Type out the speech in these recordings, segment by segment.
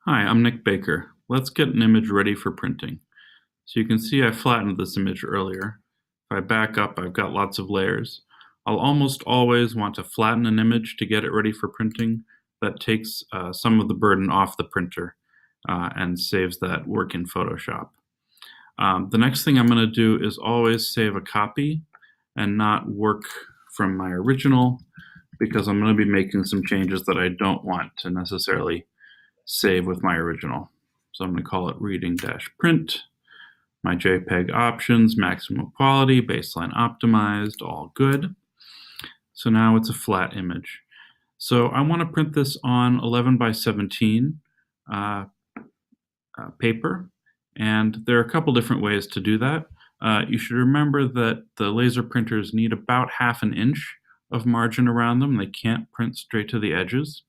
Hi, I'm Nick Baker. Let's get an image ready for printing. So you can see I flattened this image earlier. If I back up, I've got lots of layers. I'll almost always want to flatten an image to get it ready for printing. That takes some of the burden off the printer and saves that work in Photoshop. The next thing I'm going to do is always save a copy and not work from my original, because I'm going to be making some changes that I don't want to necessarily save with my original. So I'm going to call it reading-print. My JPEG options, maximum quality, baseline optimized, all good. So now it's a flat image. So I want to print this on 11 by 17 paper, and there are a couple different ways to do that. You should remember that the laser printers need about 1/2 inch of margin around them. They can't print straight to the edges.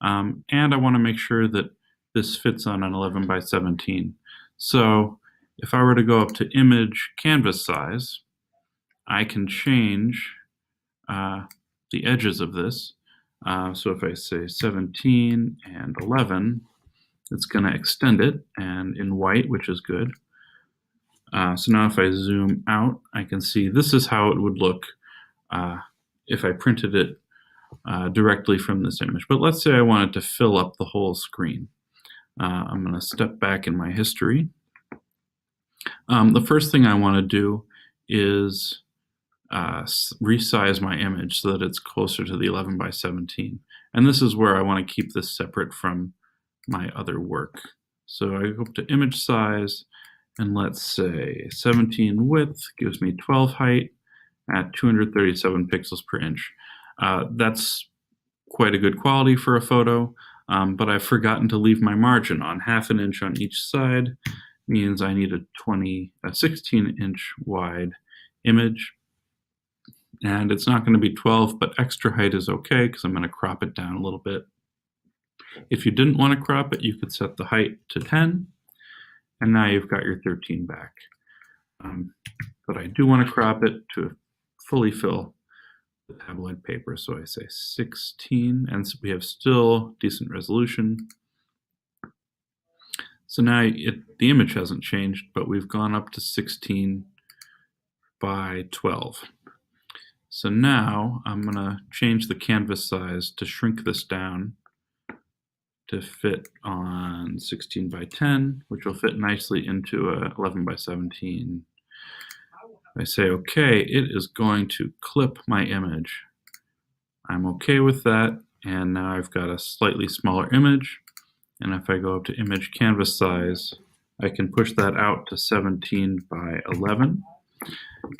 And I want to make sure that this fits on an 11 by 17. So if I were to go up to image canvas size, I can change the edges of this. So if I say 17 and 11, it's going to extend it, and in white, which is good. So now if I zoom out, I can see this is how it would look if I printed it directly from this image. But let's say I wanted to fill up the whole screen. I'm going to step back in my history. The first thing I want to do is resize my image so that it's closer to the 11 by 17. And this is where I want to keep this separate from my other work. So I go up to image size, and let's say 17 width gives me 12 height at 237 pixels per inch. That's quite a good quality for a photo, but I've forgotten to leave my margin on. 1/2 inch on each side means I need a 16-inch wide image, and it's not going to be 12, but extra height is okay because I'm going to crop it down a little bit. If you didn't want to crop it, you could set the height to 10, and now you've got your 13 back. But I do want to crop it to fully fill the tabloid paper, so I say 16, and so we have still decent resolution. So now the image hasn't changed, but we've gone up to 16 by 12. So now I'm going to change the canvas size to shrink this down to fit on 16 by 10, which will fit nicely into a 11 by 17. I say OK, it is going to clip my image. I'm OK with that, and now I've got a slightly smaller image. And if I go up to image canvas size, I can push that out to 17 by 11.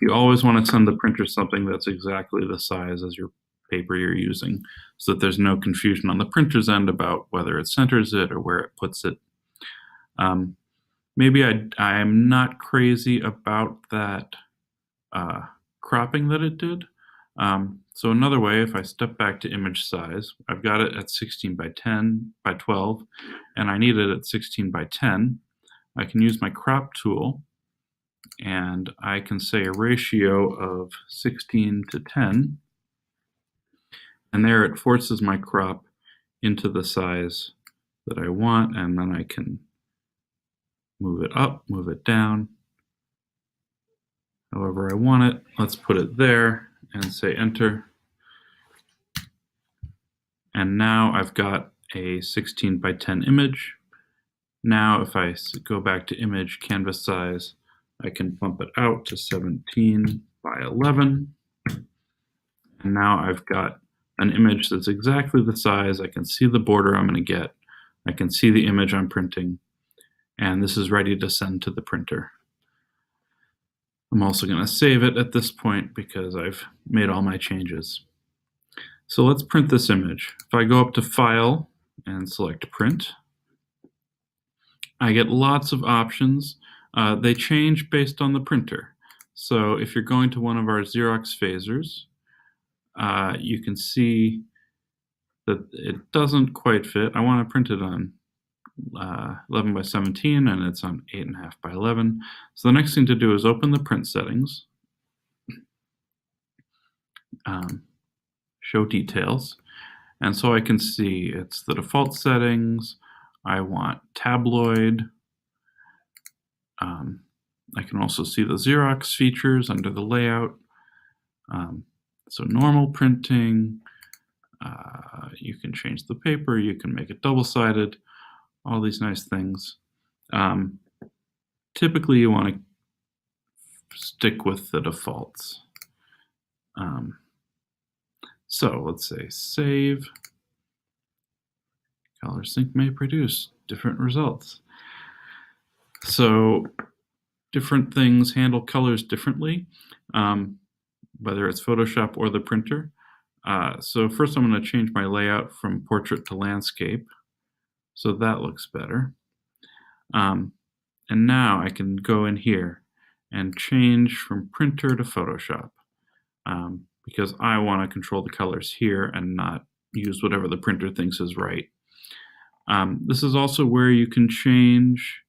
You always want to send the printer something that's exactly the size as your paper you're using, so that there's no confusion on the printer's end about whether it centers it or where it puts it. Maybe I'm not crazy about that cropping that it did. So another way, if I step back to image size, I've got it at 16 by 10 by 12, and I need it at 16 by 10. I can use my crop tool, and I can say a ratio of 16 to 10, and there it forces my crop into the size that I want, and then I can move it up, move it down, however I want it. Let's put it there and say enter. And now I've got a 16 by 10 image. Now if I go back to image canvas size, I can bump it out to 17 by 11. And now I've got an image that's exactly the size. I can see the border I'm going to get. I can see the image I'm printing. And this is ready to send to the printer. I'm also going to save it at this point because I've made all my changes. So let's print this image. If I go up to File and select Print, I get lots of options. They change based on the printer. So if you're going to one of our Xerox phasers, you can see that it doesn't quite fit. I want to print it on 11 by 17, and it's on 8.5 by 11. So the next thing to do is open the print settings, show details, and so I can see it's the default settings. I want tabloid. I can also see the Xerox features under the layout. So normal printing, you can change the paper, you can make it double-sided, all these nice things. Typically you want to stick with the defaults. So let's say save. ColorSync may produce different results. So different things handle colors differently, whether it's Photoshop or the printer. So first I'm going to change my layout from portrait to landscape. So that looks better. And now I can go in here and change from printer to Photoshop, because I want to control the colors here and not use whatever the printer thinks is right. This is also where you can change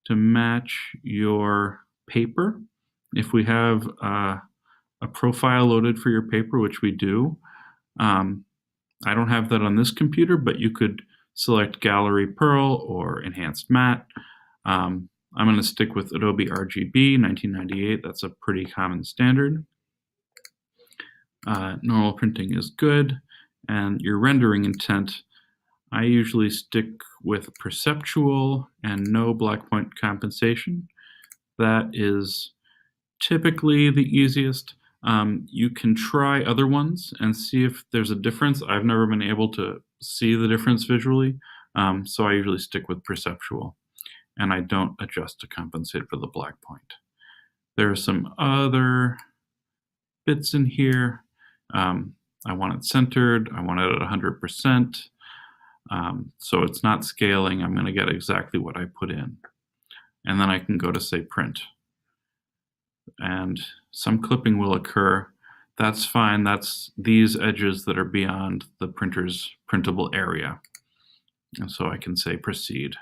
to match your paper. If we have a profile loaded for your paper, which we do, I don't have that on this computer, but you could select Gallery Pearl or Enhanced Matte. I'm going to stick with Adobe RGB 1998. That's a pretty common standard. Normal printing is good. And your rendering intent, I usually stick with perceptual and no black point compensation. That is typically the easiest. You can try other ones and see if there's a difference. I've never been able to see the difference visually, so I usually stick with perceptual, and I don't adjust to compensate for the black point. There are some other bits in here. I want it centered. I want it at 100%. So it's not scaling. I'm going to get exactly what I put in. And then I can go to, say, print. And some clipping will occur. That's fine. That's these edges that are beyond the printer's printable area. And so I can say proceed.